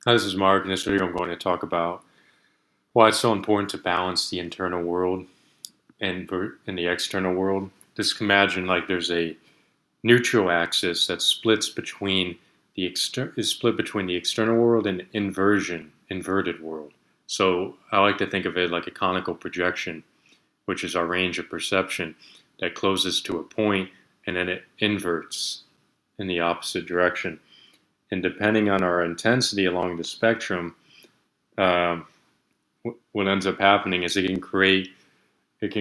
Hi, this is Mark. In this video, I'm going to talk about why it's so important to balance the internal world and the external world. Just imagine like there's a neutral axis that splits between is split between the external world and inverted world. So I like to think of it like a conical projection, which is our range of perception that closes to a point and then it inverts in the opposite direction. And depending on our intensity along the spectrum, um, what ends up happening is it can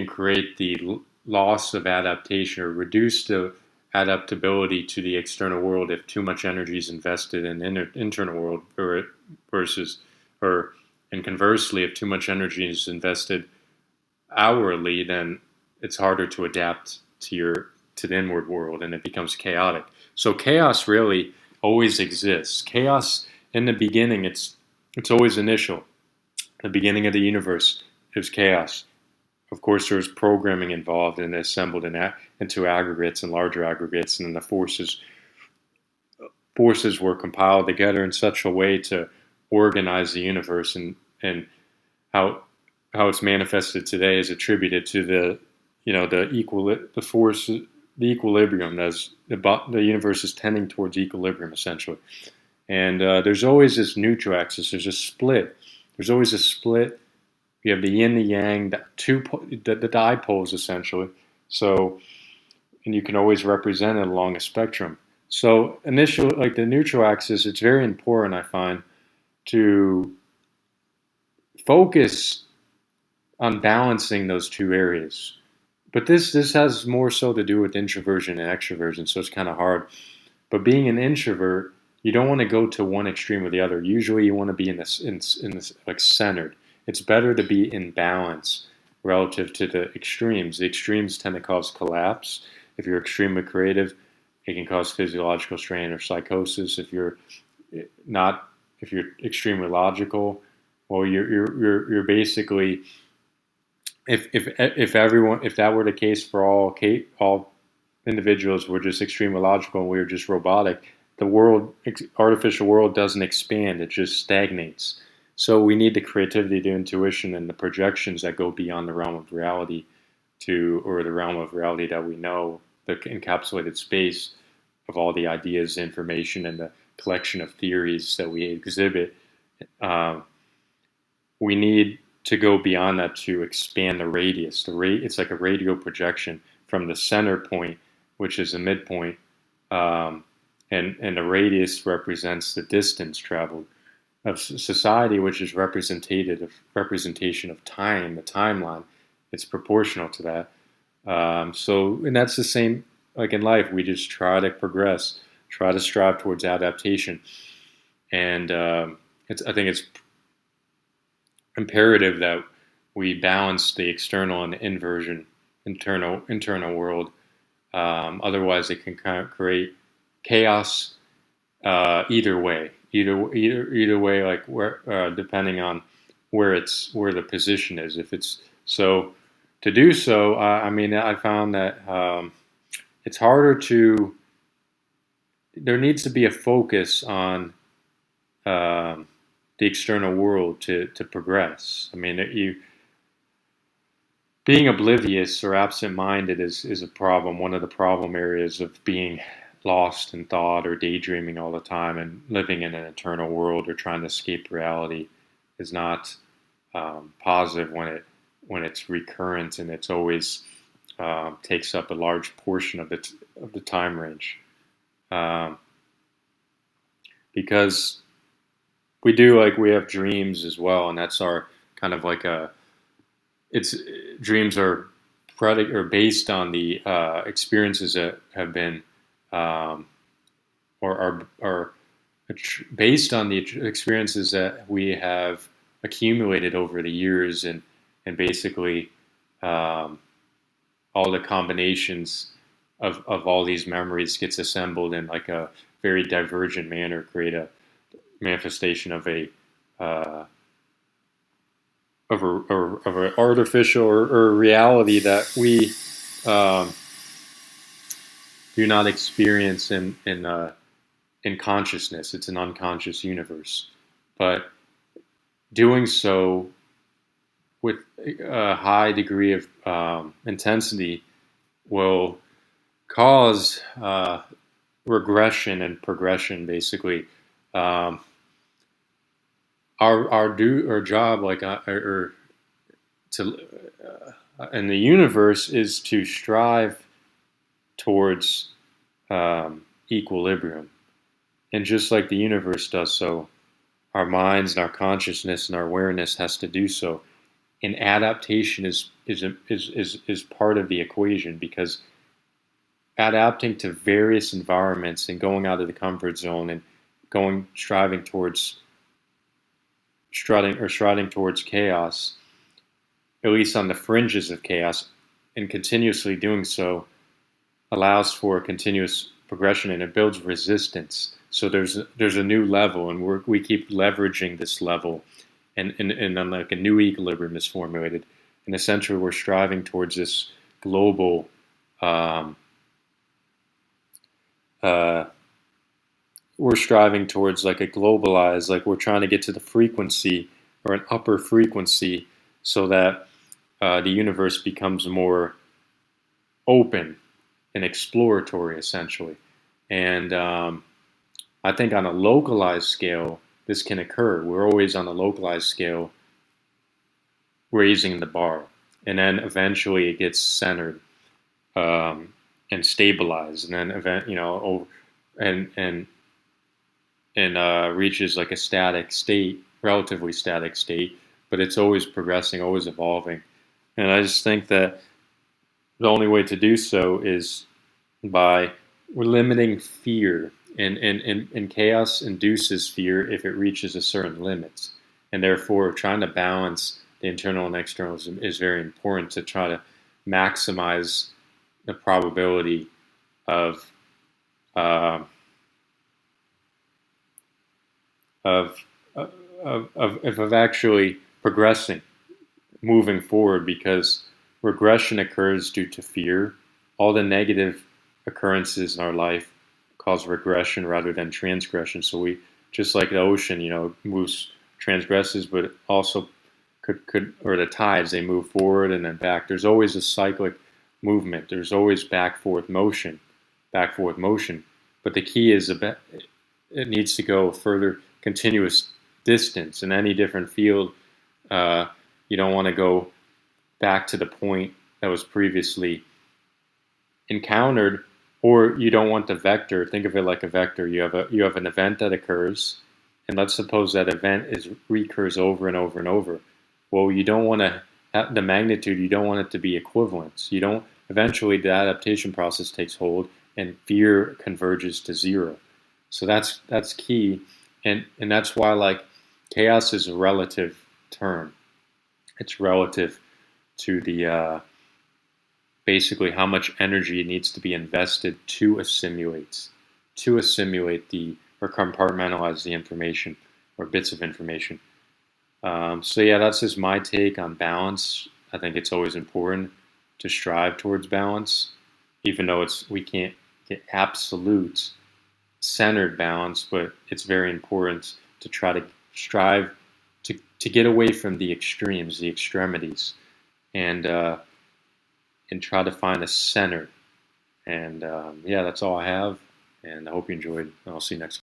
create the loss of adaptation or reduce the adaptability to the external world if too much energy is invested in internal world versus or and conversely if too much energy is invested outwardly, then it's harder to adapt to the inward world and it becomes chaotic. So chaos really always exists. Chaos in the beginning, it's always initial. The beginning of the universe is chaos. Of course, there's programming involved and assembled into aggregates and larger aggregates, and then the forces were compiled together in such a way to organize the universe, and how how it's manifested today is attributed to the force the equilibrium as the universe is tending towards equilibrium essentially. And there's always this neutral axis. There's a split. There's always a split. You have the yin, the yang, the dipoles essentially. So, and you can always represent it along a spectrum. So, like the neutral axis, it's very important, I find, to focus on balancing those two areas. But this has more so to do with introversion and extroversion, so it's kind of hard. But being an introvert, you don't want to go to one extreme or the other. Usually, you want to be in this like centered. It's better to be in balance relative to the extremes. The extremes tend to cause collapse. If you're extremely creative, it can cause physiological strain or psychosis. Not, if you're extremely logical, well, you're basically, if that were the case for all individuals were just extremely logical and we were just robotic, the artificial world doesn't expand; it just stagnates. So we need the creativity, the intuition, and the projections that go beyond the realm of reality or the realm of reality that we know, the encapsulated space of all the ideas, information, and the collection of theories that we exhibit. Um, we need to go beyond that to expand the radius. It's like a radial projection from the center point, which is the midpoint, um, and the radius represents the distance traveled of society, which is representation of time, the timeline. It's proportional to that. And that's the same like in life. We just try to progress, try to strive towards adaptation, and I think it's imperative that we balance the external and the internal world. Otherwise, it can kind of create chaos either way. Either way, like where depending on where the position is. If it's so to do so, I mean, I found that it's harder to. There needs to be a focus on um, the external world to progress. I mean, you being oblivious or absent-minded is a problem. One of the problem areas of being lost in thought or daydreaming all the time and living in an eternal world or trying to escape reality is not positive when it's recurrent and it's always takes up a large portion of the time range. Um, because we have dreams as well, and that's our kind of like a it's dreams are based on the experiences that have been um, or are based on the experiences that we have accumulated over the years, and basically um, all the combinations of all these memories gets assembled in like a very divergent manner, create a manifestation of uh, of an artificial or reality that we um, do not experience in consciousness. It's an unconscious universe. but doing so with a high degree of intensity will cause regression and progression. Basically, um, our job, like or to in the universe, is to strive towards equilibrium, and just like the universe does so, our minds and our consciousness and our awareness has to do so. And adaptation is part of the equation, because adapting to various environments and going out of the comfort zone and going striding towards chaos, at least on the fringes of chaos, and continuously doing so allows for a continuous progression, and it builds resistance. So there's a new level, and we keep leveraging this level, and then like a new equilibrium is formulated, and essentially we're striving towards this global uh, we're striving towards like a globalized, like we're trying to get to the frequency or an upper frequency, so that the universe becomes more open and exploratory, essentially. And I think on a localized scale, this can occur. We're always on a localized scale raising the bar, and then eventually it gets centered and stabilized, and then and and reaches like a static state, relatively static state. But it's always progressing, always evolving. And I just think that the only way to do so is by limiting fear, and chaos induces fear if it reaches a certain limit, and therefore trying to balance the internal and external is very important to try to maximize the probability of uh, of, of actually progressing, moving forward, because regression occurs due to fear. All the negative occurrences in our life cause regression rather than transgression. So we, just like the ocean, moves, transgresses, but also or the tides, they move forward and then back. There's always a cyclic movement. There's always back forth motion, back forth motion. But the key is it needs to go further continuous distance in any different field. You don't want to go back to the point that was previously encountered, or you don't want the vector. Think of it like a vector. You have an event that occurs, and let's suppose that event recurs over and over and over. Well, you don't want to the magnitude. You don't want it to be equivalent. You don't. Eventually, the adaptation process takes hold, and fear converges to zero. So that's key, and that's why, like, chaos is a relative term. It's relative to the basically how much energy needs to be invested to assimilate the or compartmentalize the information or bits of information. So yeah, that's just my take on balance. I think it's always important to strive towards balance, even though we can't get absolute centered balance, but it's very important to try to strive to get away from the extremes, the extremities, and try to find a center. And yeah, that's all I have. And I hope you enjoyed. I'll see you next time.